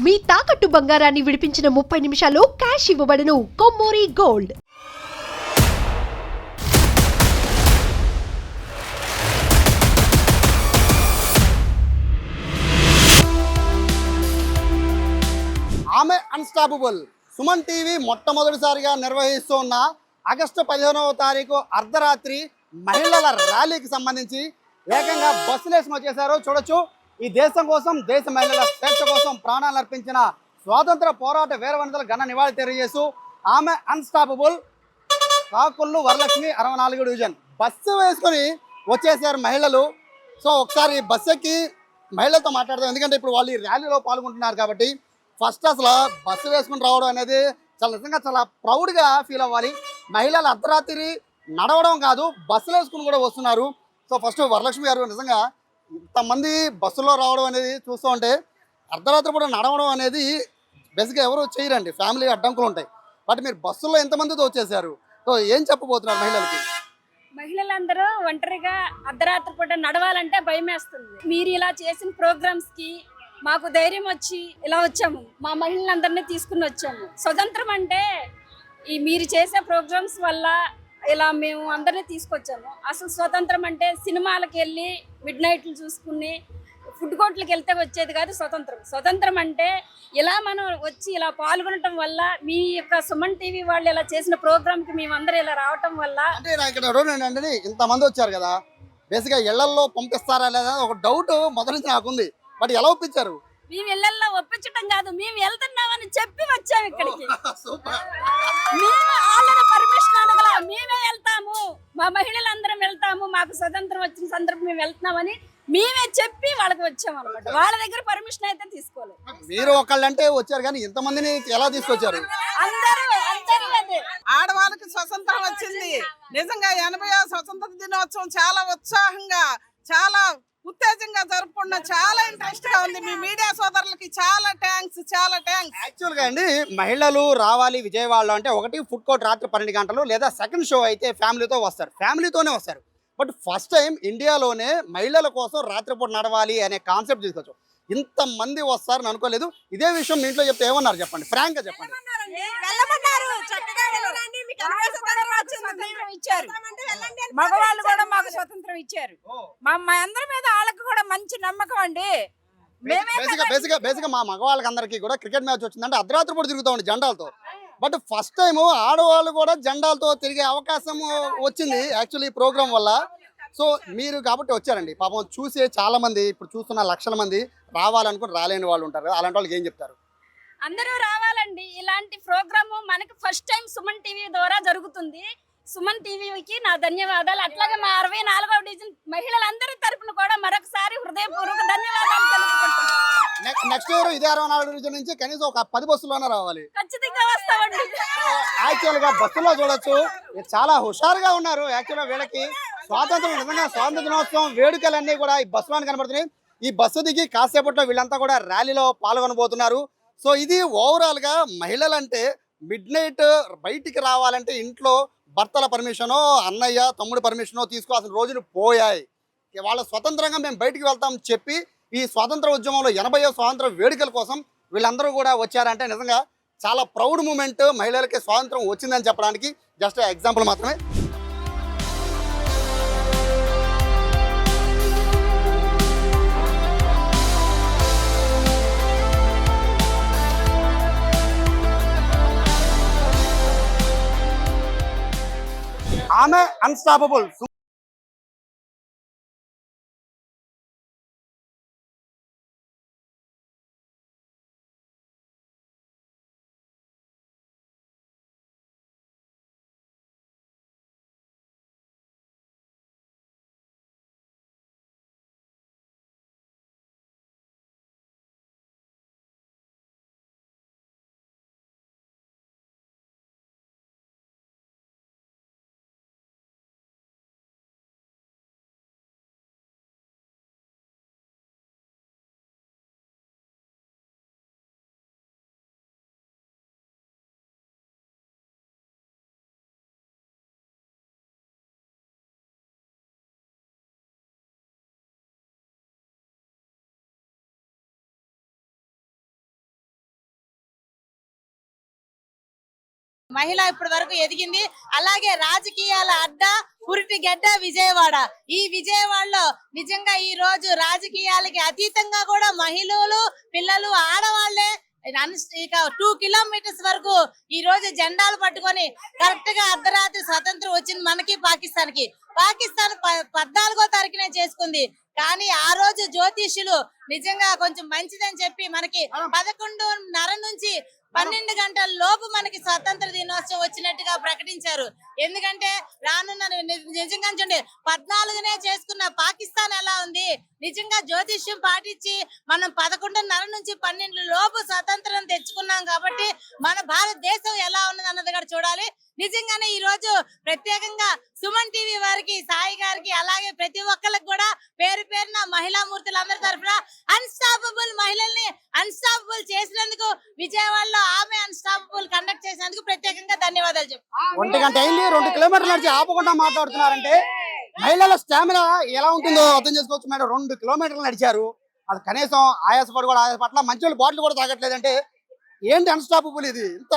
మీ తాకట్టు బంగారాన్ని విడిపించిన 30 నిమిషాల్లో క్యాష్ ఇవ్వబడును. కొమ్మూరి గోల్డ్. ఆమె అన్స్టాపబుల్. సుమన్ టీవీ మొట్టమొదటిసారిగా నిర్వహిస్తున్న ఆగస్టు 15వ తారీఖు అర్ధరాత్రి మహిళల ర్యాలీకి సంబంధించి ఏకంగా బస్సులు వేసుకుని వచ్చేసారు. చూడొచ్చు, ఈ దేశం కోసం, దేశ మహిళల స్వేచ్ఛ కోసం ప్రాణాలు అర్పించిన స్వాతంత్ర పోరాట వీరవనితల ఘన నివాళి తెలియజేస్తూ ఆమె అన్స్టాపబుల్ కాకుళ్ళు వరలక్ష్మి 64 డివిజన్ బస్సు వేసుకొని వచ్చేసారు మహిళలు. సో ఒకసారి బస్సు ఎక్కి మహిళలతో మాట్లాడదాం, ఎందుకంటే ఇప్పుడు వాళ్ళు ఈ ర్యాలీలో పాల్గొంటున్నారు కాబట్టి. ఫస్ట్ అసలు బస్సు వేసుకుని రావడం అనేది నిజంగా చాలా ప్రౌడ్గా ఫీల్ అవ్వాలి. మహిళలు అర్ధరాత్రి నడవడం కాదు, బస్సులు వేసుకుని కూడా వస్తున్నారు. సో ఫస్ట్ వరలక్ష్మి గారు, నిజంగా ఇంతమంది బస్సులో రావడం అనేది చూస్తూ ఉంటే అర్ధరాత్రి కూడా నడవడం అనేది బేసిక్గా ఎవరు చేయరండి, ఫ్యామిలీ అడ్డంకులు ఉంటాయి. బట్ మీరు బస్సుల్లో ఎంతమందితో వచ్చేసారు, సో ఏం చెప్పబోతున్నారు మహిళలకి? మహిళలందరూ ఒంటరిగా అర్ధరాత్రి పూట నడవాలంటే భయం వేస్తుంది. మీరు ఇలా చేసిన ప్రోగ్రామ్స్కి మాకు ధైర్యం వచ్చి ఇలా వచ్చాము, మా మహిళలందరినీ తీసుకుని వచ్చాము. స్వతంత్రం అంటే ఈ మీరు చేసే ప్రోగ్రామ్స్ వల్ల ఇలా మేము అందరినీ తీసుకొచ్చాము. అసలు స్వతంత్రం అంటే సినిమాలకు వెళ్ళి మిడ్ నైట్లు చూసుకుని ఫుడ్ కోర్ట్లకు వెళ్తే వచ్చేది కాదు స్వతంత్రం. స్వతంత్రం అంటే ఇలా మనం వచ్చి ఇలా పాల్గొనటం వల్ల, మీ యొక్క సుమన్ టీవీ వాళ్ళు ఇలా చేసిన ప్రోగ్రామ్కి మేమందరూ ఇలా రావటం వల్ల. అంటే ఇక్కడ ఇంతమంది వచ్చారు కదా, బేసిక్గా ఇళ్లల్లో పంపిస్తారా లేదా ఒక డౌట్ మొదటి నుంచి నాకుంది. బట్ ఎలా ఒప్పించారు? మేము ఇళ్లలో ఒప్పించటం కాదు, మేము వెళ్తున్నామని చెప్పి వచ్చాము ఇక్కడికి. మేము వాళ్ళని పర్మిషన్ అడగల, మేమే వెళ్తాము, మా మహిళలందరం వెళ్తాము, మాకు స్వతంత్రం వచ్చిన సందర్భం మేము వెళ్తున్నామని మేమే చెప్పి వాళ్ళకి వచ్చాము అనమాట. వాళ్ళ దగ్గర పర్మిషన్ అయితే తీసుకోలేదు. మీరు ఒకళ్ళంటే వచ్చారు కానీ ఇంతమందిని ఎలా తీసుకొచ్చారు? అందరూ ఆడవాళ్ళకి స్వతంత్రం వచ్చింది. నిజంగా 80వ స్వతంత్ర దినోత్సవం చాలా ఉత్సాహంగా, చాలా ఉత్తేజంగా జరుపుకున్న, చాలా ఇంట్రెస్ట్ గా ఉంది. మీ మీడియా సోదరులకి చాలా థ్యాంక్స్. యాక్చువల్ గా అండి, మహిళలు రావాలి విజయవాడలో అంటే ఒకటి ఫుడ్ కోర్ట్ రాత్రి 12 గంటలు, లేదా సెకండ్ షో అయితే ఫ్యామిలీతో వస్తారు, ఫ్యామిలీతోనే వస్తారు. బట్ ఫస్ట్ టైం ఇండియాలోనే మహిళల కోసం రాత్రిపూట నడవాలి అనే కాన్సెప్ట్ తీసుకొచ్చు. ఇంతమంది వస్తారని అనుకోలేదు. ఇదే విషయం మీ ఇంట్లో చెప్తే ఏమన్నారు చెప్పండి, ఫ్రాంక్ గా చెప్పండి. మగవాళ్ళు కూడా మాకు స్వతంత్రం ఇచ్చారు. మా అందరి మీద వాళ్ళకి కూడా మంచి నమ్మకం అండి. బేసిక్గా మా మగవాళ్ళకి అందరికీ కూడా క్రికెట్ మ్యాచ్ వచ్చిందంటే అర్ధరాత్రి పూట తిరుగుతామండి జెండాలతో. బట్ ఫస్ట్ టైం ఆడవాళ్ళు కూడా జెండాలతో తిరిగే అవకాశం వచ్చింది యాక్చువల్లీ ఈ ప్రోగ్రామ్ వల్ల. సో మీరు కాబట్టి వచ్చారండి. పాపం చూసే చాలా మంది, ఇప్పుడు చూస్తున్న లక్షల మంది రావాలనుకుని రాలేని వాళ్ళు ఉంటారు. అలాంటి వాళ్ళకి ఏం చెప్తారు? అందరూ రావాలండి. ఇలాంటి ప్రోగ్రాము మనకి ఫస్ట్ టైం సుమన్ టీవీ ద్వారా జరుగుతుంది. సుమన్ టీవీకి నా ధన్యవాదాలు. అట్లాగే మా 64వ డివిజన్ మహిళలందరి తరపున కూడా మరొకసారి హృదయపూర్వక ధన్యవాదాలు తెలుపుకుంటున్నాను. నెక్స్ట్ ఇయర్ ఇదే 64వ డివిజన్ నుంచి కనీసం ఒక 10 బస్సుల్లోనే రావాలి. ఖచ్చితంగా వస్తామండి. యాక్చువల్ గా బస్సులో చూడొచ్చు, చాలా హుషారుగా ఉన్నారు. యాక్చువల్గా వీళ్ళకి స్వాతంత్రం, నిజంగా స్వాతంత్ర దినోత్సవం వేడుకలన్నీ కూడా ఈ బస్సులోనే కనబడుతున్నాయి. ఈ బస్సు దిగి కాసేపట్లో వీళ్ళంతా కూడా ర్యాలీలో పాల్గొనబోతున్నారు. సో ఇది ఓవరాల్ గా మహిళలంటే మిడ్ నైట్ బయటికి రావాలంటే ఇంట్లో భర్తల పర్మిషనో, అన్నయ్య తమ్ముడి పర్మిషనో తీసుకోవాల్సిన రోజులు పోయాయి. వాళ్ళ స్వతంత్రంగా మేము బయటికి వెళ్తాం చెప్పి ఈ స్వాతంత్ర ఉద్యమంలో 80వ స్వాతంత్ర వేడుకల కోసం వీళ్ళందరూ కూడా వచ్చారంటే నిజంగా చాలా ప్రౌడ్ మూమెంట్. మహిళలకి స్వాతంత్రం వచ్చిందని చెప్పడానికి జస్ట్ ఎగ్జాంపుల్ మాత్రమే. ఆమె అన్స్టాపబుల్. మహిళ ఇప్పటి వరకు ఎదిగింది. అలాగే రాజకీయాల అడ్డ పురిటి గడ్డ విజయవాడ. ఈ విజయవాడలో నిజంగా ఈ రోజు రాజకీయాలకి అతీతంగా కూడా మహిళలు, పిల్లలు, ఆడవాళ్లే ఇక 2 కిలోమీటర్స్ వరకు ఈ రోజు జెండాలు పట్టుకొని కరెక్ట్ గా అర్ధరాత్రి స్వతంత్రం వచ్చింది మనకి, పాకిస్తాన్ కి. పాకిస్తాన్ 14వ తారీఖునే చేసుకుంది. కానీ ఆ రోజు జ్యోతిష్యులు నిజంగా కొంచెం మంచిదని చెప్పి మనకి 11:30 నుంచి 12 గంటల లోపు మనకి స్వతంత్ర దినోత్సవం వచ్చినట్టుగా ప్రకటించారు. ఎందుకంటే రానున్న నిజంగా చూడండి 14నే చేసుకున్న పాకిస్తాన్ ఎలా ఉంది. నిజంగా జ్యోతిష్యం పాటించి మనం 11:30 నుంచి 12 లోపు స్వతంత్రం తెచ్చుకున్నాం కాబట్టి మన భారతదేశం ఎలా ఉన్నది అన్నది కూడా చూడాలి. నిజంగానే ఈ రోజు ప్రత్యేకంగా సుమన్ టీవీ వారికి, సాయి గారికి, అలాగే ప్రతి ఒక్కరికి కూడా పేరు పేరున మహిళా మూర్తులందరి తరఫున అన్స్టాపబుల్ మహిళల్ని అన్స్టాపబుల్ చేసినందుకు, విజయవాడలో ఆమె అన్స్టాపబుల్ కండక్ట్ చేసినందుకు ప్రత్యేకంగా ధన్యవాదాలు చెప్తాను. 1 గంట అయింది, 2 కిలోమీటర్లు నడిచి ఆపకుండా మాట్లాడుతున్నారంటే మహిళల స్టామినా ఎలా ఉంటుందో అర్థం చేసుకోవచ్చు మేడం. 2 కిలోమీటర్లు నడిచారు, అది కనీసం ఆయాసపడి కూడా ఆయాసపట్ల, మంచి వాళ్ళు బాటిల్ కూడా తాగట్లేదంటే ఏంటి అన్స్టాపబుల్ ఇది? ఇంత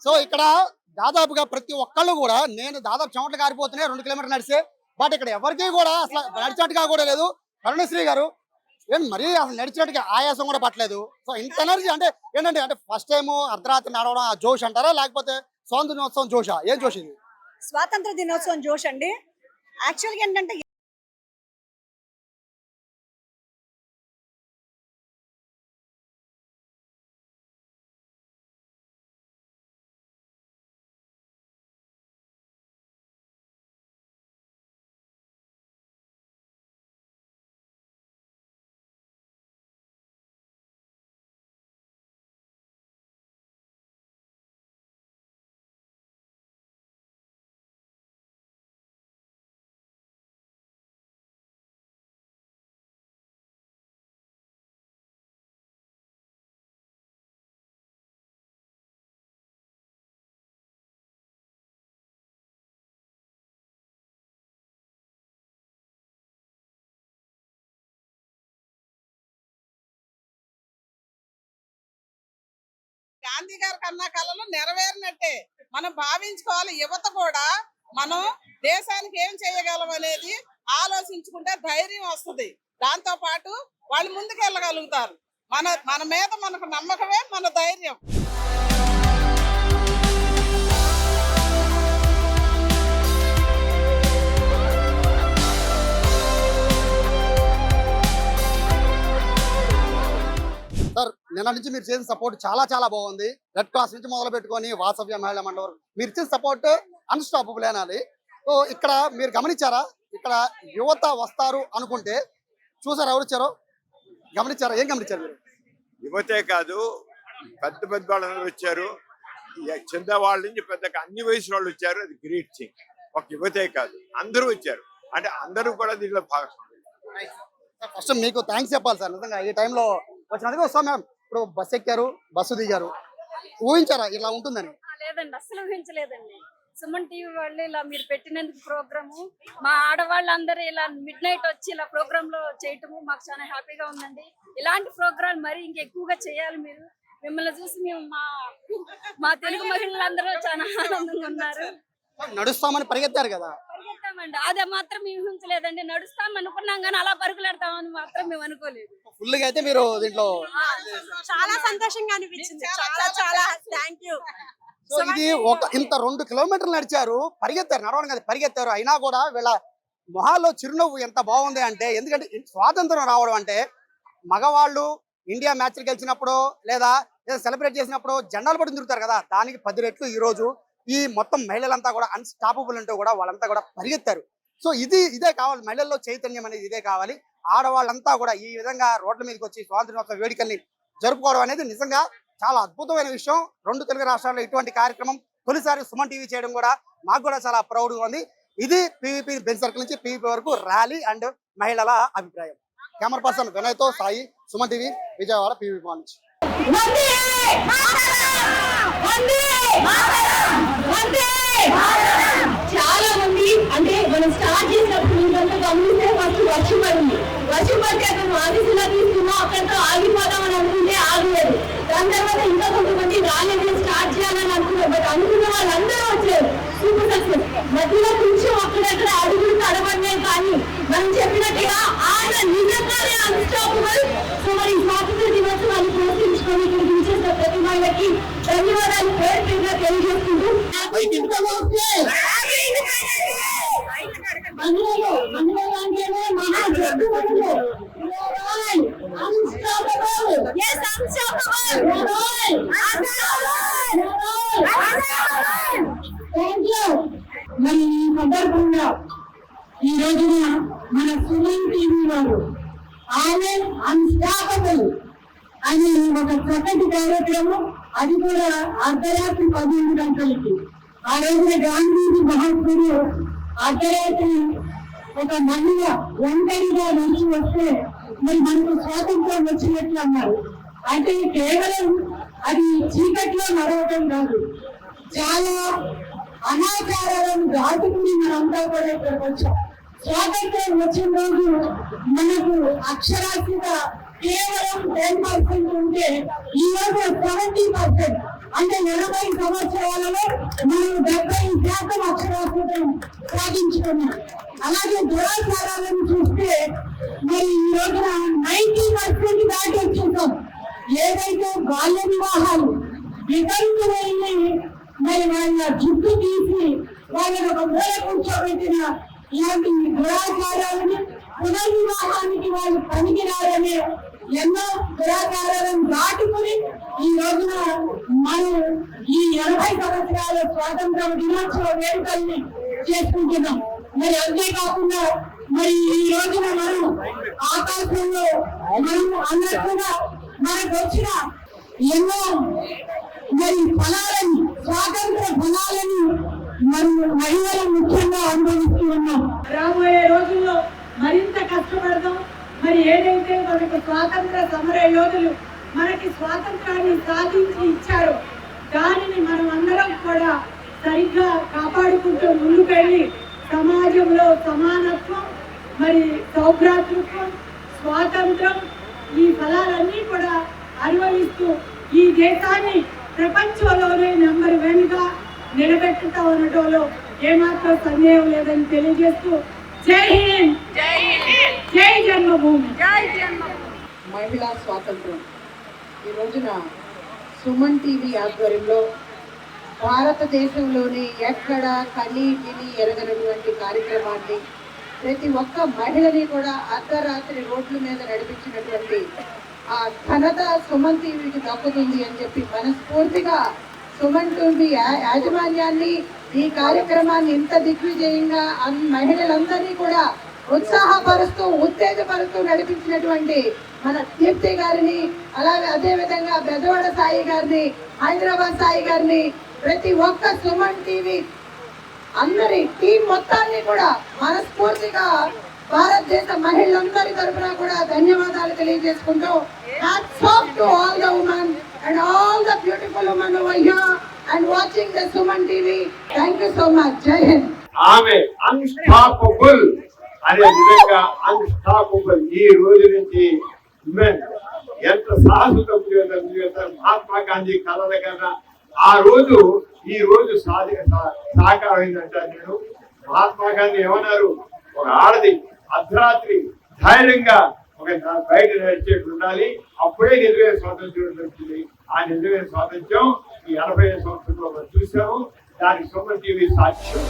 సో ఇక్కడ దాదాపుగా ప్రతి ఒక్కళ్ళు కూడా, నేను దాదాపు చెమటలు కారిపోతున్నాయి 2 కిలోమీటర్లు నడిస్తే, బట్ ఇక్కడ ఎవరికి కూడా అసలు నడిచినట్టుగా కూడా లేదు. కరుణశ్రీ గారు ఏంటి మరీ అసలు నడిచినట్టుగా ఆయాసం కూడా పట్టలేదు. సో ఇంత ఎనర్జీ అంటే ఏంటంటే, అంటే ఫస్ట్ టైం అర్ధరాత్రి నడవడం ఆ జోష్ అంటారా, లేకపోతే స్వాతంత్ర దినోత్సవం జోషా? ఏం జోష్ ఇది? స్వాతంత్ర దినోత్సవం జోష్ అండి. యాక్చువల్గా ఏంటంటే గాంధీ గారి కన్నా కళలు నెరవేరినట్టే మనం భావించుకోవాలి. యువత కూడా మనం దేశానికి ఏం చేయగలం అనేది ఆలోచించుకుంటే ధైర్యం వస్తుంది. దాంతో పాటు వాళ్ళు ముందుకెళ్ళగలుగుతారు. మన మీద మనకు నమ్మకమే మన ధైర్యం. సార్, నిన్న నుంచి మీరు చేసిన సపోర్ట్ చాలా చాలా బాగుంది. రెడ్ క్రాస్ నుంచి మొదలు పెట్టుకొని వాసవ్య మహిళా మండలి వరకు మీరు ఇచ్చిన సపోర్ట్ అన్స్టాపబుల్ అనాలి. సో ఇక్కడ మీరు గమనించారా, ఇక్కడ యువత వస్తారు అనుకుంటే చూసారా, ఎవరు వచ్చారో గమనించారా? ఏం గమనించారు మీరు? యువతే కాదు, పెద్ద పెద్ద వాళ్ళందరూ వచ్చారు. చిన్న వాళ్ళ నుంచి పెద్దగా అన్ని వయసు వాళ్ళు వచ్చారు. అది గ్రేట్ థింగ్. ఒక యువతే కాదు, అందరూ వచ్చారు. అంటే అందరూ కూడా దీంట్లో భాగస్వామ్యం. ఫస్ట్ మీకు థ్యాంక్స్ చెప్పాలి సార్. నిజంగా ఈ టైంలో వచ్చినందుకు వస్తాం మేడం. ఇప్పుడు బస్సు ఎక్కారు, బస్సు దిగారు, ఊహించారా ఇలా ఉంటుందని? లేదండి, అస్సలు ఊహించలేదండి. సుమన్ టీవీ వాళ్ళు ఇలా మీరు పెట్టినందుకు ప్రోగ్రాము, మా ఆడవాళ్ళందరూ ఇలా మిడ్ నైట్ వచ్చి ఇలా ప్రోగ్రామ్ లో చేయటము మాకు చాలా హ్యాపీగా ఉందండి. ఇలాంటి ప్రోగ్రాం మరి ఇంకెక్కువగా చేయాలి. మీరు మిమ్మల్ని చూసి మేము మా తెలుగు మహిళలందరూ చాలా ఆనందంగా ఉన్నారు. నడుస్తామని పరిగెత్తారు కదా? పరిగెత్తామండి, అదే మాత్రం మేము ఊహించలేదండి. నడుస్తాం అనుకున్నాం కానీ అలా పరుగులాడతామని మాత్రం మేము అనుకోలేదు. ఫుల్ గా అయితే మీరు దీంట్లో చాలా సంతోషంగా అనిపించింది. చాలా చాలా థ్యాంక్ యూ. సో ఇది ఇంత 2 కిలోమీటర్లు నడిచారు, పరిగెత్తారు, నడవడం కదా పరిగెత్తారు. అయినా కూడా వీళ్ళ మొహాల్లో చిరునవ్వు ఎంత బాగుంది అంటే, ఎందుకంటే స్వాతంత్రం రావడం అంటే మగవాళ్ళు ఇండియా మ్యాచ్లు గెలిచినప్పుడు లేదా సెలబ్రేట్ చేసినప్పుడు జెండాలు పట్టుకుని తిరుగుతారు కదా, దానికి 10 రెట్లు ఈ రోజు ఈ మొత్తం మహిళలంతా కూడా అన్స్టాపబుల్ అంటూ కూడా వాళ్ళంతా కూడా పరిగెత్తారు. సో ఇదే కావాలి, మహిళల్లో చైతన్యం అనేది ఇదే కావాలి. ఆడవాళ్ళంతా కూడా ఈ విధంగా రోడ్ల మీదకి వచ్చి స్వాతంత్ర దినోత్సవ వేడుకల్ని జరుపుకోవడం అనేది నిజంగా చాలా అద్భుతమైన విషయం. 2 తెలుగు రాష్ట్రాల్లో ఇటువంటి కార్యక్రమం తొలిసారి సుమన్ టీవీ చేయడం కూడా మాకు కూడా చాలా ప్రౌడ్గా ఉంది. ఇది పీవీపీ బెంచ్ సర్కిల్ నుంచి పీవీపీ వరకు ర్యాలీ అండ్ మహిళల అభిప్రాయం. కెమెరా పర్సన్ వినయ్తో సాయి, సుమన్ టీవీ, విజయవాడ, పీవీపీ నుంచి. చాలా మంది అంటే మనం స్టార్ట్ చేసినప్పుడు మీరంతా గమనిస్తే ఫస్ట్ వర్షం పడింది. వర్షం పడితే అతను ఆఫీసులో తీసుకున్నాం, అక్కడితో ఆగిపోదామని అనుకుంటే ఆగలేదు. దాని తర్వాత ఇంకా కొంతమంది రాలేదు, స్టార్ట్ చేయాలని అనుకున్నారు. బట్ అనుకున్న వాళ్ళందరూ వచ్చారు. Super success. మధ్యలో కొంచెం అక్కడక్కడ అడుగులు తడబడినాయి, కానీ మనం చెప్పినట్టుగా ఆడ నిజంగానే అన్స్టాపబుల్. సో మరి స్వాతంత్ర దినోత్సవాన్ని ప్రోత్సహించుకొని ఇక్కడికి విచ్చేసిన ప్రతి మహిళకి ధన్యవాదాలు పేరు పేరుగా తెలియజేసుకుంటూ మరి ఈ సందర్భంగా ఈ రోజున మన సుమన్ టీవీ వారు ఆమె అన్స్టాపబుల్ అని ఒక చక్కటి కార్యక్రమం, అది కూడా అర్ధరాత్రి 11 గంటలకి. ఆ రోజున గాంధీజీ మహాత్ముడు అర్ధరాత్రి ఒక మహిళ ఒంటరిగా నడిచి వస్తే మరి మనకు స్వాతంత్రం వచ్చినట్లు అన్నారు. అంటే కేవలం అది చీకట్లో నడవటం కాదు, చాలా అనాచారాలను దాటుకుని మనంతా కూడా ఇక్కడికి వచ్చాం. స్వాతంత్రం వచ్చిన రోజు మనకు అక్షరాస్యత కేవలం 10% ఉంటే ఈ రోజు 70%, అంటే 80 సంవత్సరాలలో మనం 70% అక్షరాస్యతను సాధించుకున్నాం. అలాగే దురాచారాలను చూస్తే మరి ఈ రోజున 90% దాటి వచ్చేసాం. ఏదైతే బాల్య వివాహాలు, వితంతువుల్ని మరి వాళ్ళ జుట్టు తీసి వాళ్ళని ఒక మూల కూర్చోబెట్టిన ఇలాంటి దురాచారాలని, పునర్వివాహానికి వాళ్ళు పనికిరారనే ఎన్నో దురాచారాలను దాటుకుని ఈ రోజున మనం ఈ 80 సంవత్సరాల స్వాతంత్ర దినోత్సవ వేడుకల్ని చేసుకుంటున్నాం. మరి అంతేకాకుండా మరి ఈ రోజున మనం ఆకాశంలో మనం అన్నట్టుగా మనకు వచ్చిన ఎన్నో మరి ఫలాలని, స్వాతంత్ర ఫలాలని మనం మహిళలు ముఖ్యంగా అనుభవిస్తూ ఉన్నాం. రాబోయే రోజుల్లో మరింత కష్టపడదాం. మరి ఏదైతే మనకు స్వాతంత్ర సమర యోధులు మనకి స్వాతంత్రాన్ని సాధించి ఇచ్చారో దానిని మనం అందరం కూడా సరిగ్గా కాపాడుకుంటూ ముందుకెళ్ళి సమాజంలో సమానత్వం, మరి సౌభ్రాతృత్వం, స్వాతంత్రం, ఈ ఫలాలన్నీ కూడా అనుభవిస్తూ ఈ దేశాన్ని ప్రపంచంలోనే నెంబర్ 1గా నిలబెట్టుతా ఉండటంలో ఏమాత్రం సందేహం లేదని తెలియజేస్తూ జై హింద్, జై జన్మభూమి. మహిళా స్వాతంత్రం ఈ రోజున సుమన్ టీవీ ఆధ్వర్యంలో భారతదేశంలోనే ఎక్కడ కని విని ఎరగనటువంటి కార్యక్రమాన్ని ప్రతి ఒక్క మహిళని కూడా అర్ధరాత్రి రోడ్ల మీద నడిపించినటువంటి ఆ ఘనత సుమన్ టీవీకి దక్కుతుంది అని చెప్పి మనస్ఫూర్తిగా సుమన్ టీవీ యాజమాన్యాన్ని, ఈ కార్యక్రమాన్ని ఇంత దిగ్విజయంగా మహిళలందరినీ కూడా ఉత్సాహపరుస్తూ ఉత్తేజపరుస్తూ నడిపించినటువంటి మన దీప్తి గారిని, అలాగే అదే విధంగా బెజవాడ సాయి గారిని, హైదరాబాద్ సాయి గారిని, ప్రతి ఒక్క సుమన్ టీవీ అందరి టీం మొత్తాన్ని కూడా మనస్ఫూర్తిగా భారతదేశ మహిళలందరి తరఫున కూడా ధన్యవాదాలు తెలియజేసుకుంటూ hats off to all the women and all the beautiful women over here and watching the Suman TV. Thank you so much. Jai Hind. ఆమె అన్స్టాపబుల్ అనే విధంగా అన్స్టాపబుల్ ఈ రోజు నుంచి ఉమెన్ ఎంత సాహసం మహాత్మా గాంధీ కలల కన్నా ఆ రోజు ఈ రోజు సాకారైందంటారు. నేను మహాత్మా గాంధీ ఏమన్నారు, ఒక ఆడది అర్ధరాత్రి ధైర్యంగా ఒక బయట నడిచేట్టు ఉండాలి, అప్పుడే నిజమైన స్వాతంత్ర్యం వచ్చింది. ఆ నిజమైన స్వాతంత్ర్యం ఈ 85 సంవత్సరంలో మనం చూసాము. దానికి సుమన్ టీవీ సాక్ష్యం.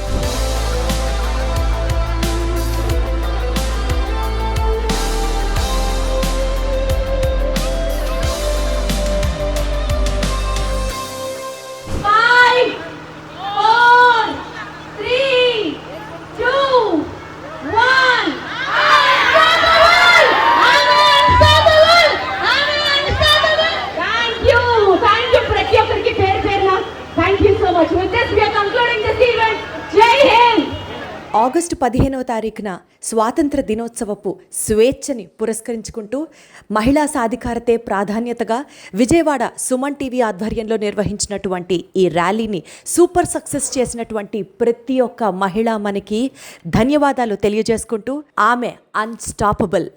ఆగస్టు 15వ తారీఖున స్వాతంత్ర దినోత్సవపు స్వేచ్ఛని పురస్కరించుకుంటూ మహిళా సాధికారతే ప్రాధాన్యతగా విజయవాడ సుమన్ టీవీ ఆధ్వర్యంలో నిర్వహించినటువంటి ఈ ర్యాలీని సూపర్ సక్సెస్ చేసినటువంటి ప్రతి ఒక్క మహిళ మనకి ధన్యవాదాలు తెలియజేసుకుంటూ ఆమె అన్స్టాపబుల్.